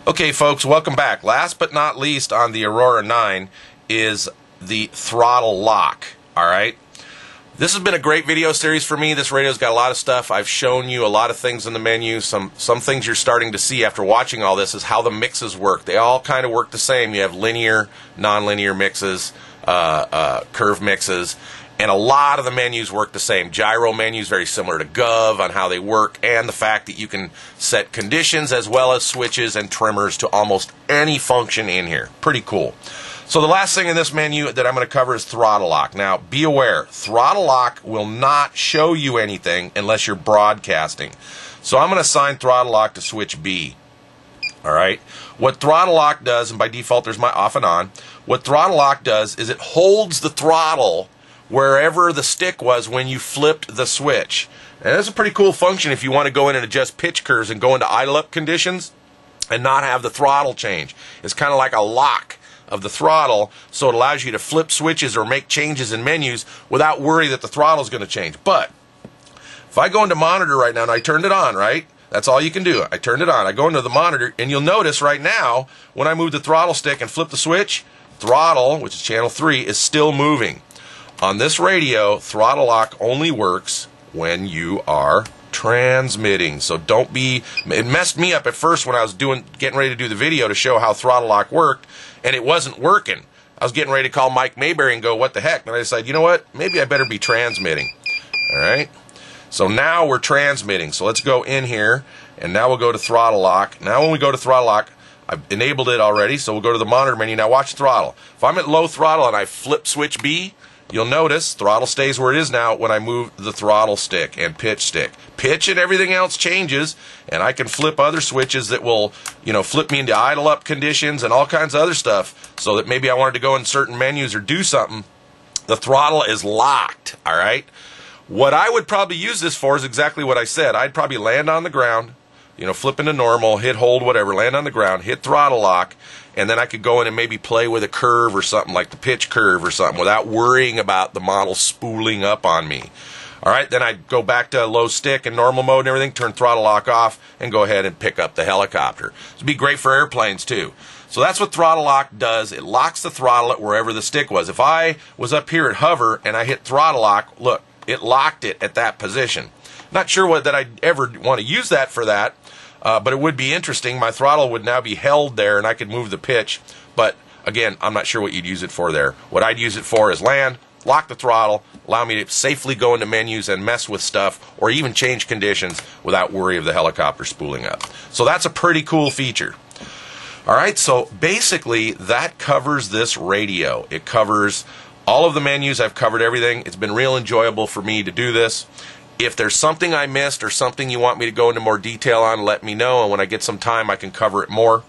Okay, folks, welcome back. Last but not least on the Aurora 9 is the throttle lock. All right. This has been a great video series for me. This radio's got a lot of stuff. I've shown you a lot of things in the menu. Some things you're starting to see after watching all this is how the mixes work. They all kind of work the same. You have linear, non-linear mixes, curve mixes, and a lot of the menus work the same. Gyro menus very similar to Gov on how they work, and the fact that you can set conditions as well as switches and trimmers to almost any function in here. Pretty cool. So the last thing in this menu that I'm going to cover is throttle lock. Now, be aware, throttle lock will not show you anything unless you're broadcasting. So I'm going to assign throttle lock to switch B. All right. What throttle lock does, and by default there's my off and on, what throttle lock does is it holds the throttle wherever the stick was when you flipped the switch. And that's a pretty cool function if you want to go in and adjust pitch curves and go into idle up conditions and not have the throttle change. It's kind of like a lock of the throttle, so it allows you to flip switches or make changes in menus without worry that the throttle is going to change. But if I go into monitor right now and I turned it on, right? That's all you can do. I turned it on. I go into the monitor, and you'll notice right now when I move the throttle stick and flip the switch, throttle, which is channel 3, is still moving. On this radio, throttle lock only works when you are transmitting. So don't be, it messed me up at first when I was getting ready to do the video to show how throttle lock worked, and it wasn't working. I was getting ready to call Mike Mayberry and go, what the heck? And I decided, you know what? Maybe I better be transmitting. All right. So now we're transmitting. So let's go in here, and now we'll go to throttle lock. Now when we go to throttle lock, I've enabled it already, so we'll go to the monitor menu. Now watch throttle. If I'm at low throttle and I flip switch B, you'll notice throttle stays where it is now when I move the throttle stick and pitch stick. Pitch and everything else changes, and I can flip other switches that will, flip me into idle up conditions and all kinds of other stuff, so that maybe I wanted to go in certain menus or do something. The throttle is locked, all right? What I would probably use this for is exactly what I said. I'd probably land on the ground, flip into normal, hit hold, whatever, land on the ground, hit throttle lock, and then I could go in and maybe play with a curve or something like the pitch curve or something without worrying about the model spooling up on me. All right, then I'd go back to low stick and normal mode and everything, turn throttle lock off, and go ahead and pick up the helicopter. It'd be great for airplanes too. So that's what throttle lock does. It locks the throttle at wherever the stick was. If I was up here at hover and I hit throttle lock, look, it locked it at that position. Not sure that I'd ever want to use that for that. But it would be interesting. My throttle would now be held there, and I could move the pitch. But, again, I'm not sure what you'd use it for there. What I'd use it for is land, lock the throttle, allow me to safely go into menus and mess with stuff, or even change conditions without worry of the helicopter spooling up. So that's a pretty cool feature. All right, so basically that covers this radio. It covers all of the menus. I've covered everything. It's been real enjoyable for me to do this. If there's something I missed or something you want me to go into more detail on, let me know, and when I get some time I can cover it more,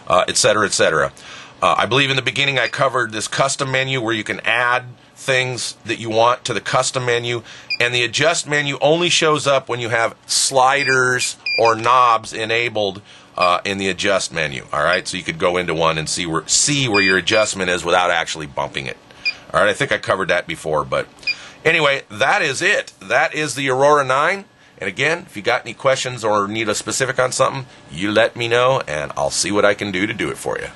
etc., etc. I believe in the beginning I covered this custom menu where you can add things that you want to the custom menu, and the adjust menu only shows up when you have sliders or knobs enabled in the adjust menu. All right, so you could go into one and see where your adjustment is without actually bumping it. All right, I think I covered that before, but anyway, that is it. That is the Aurora 9. And again, if you got any questions or need a specific on something, you let me know, and I'll see what I can do to do it for you.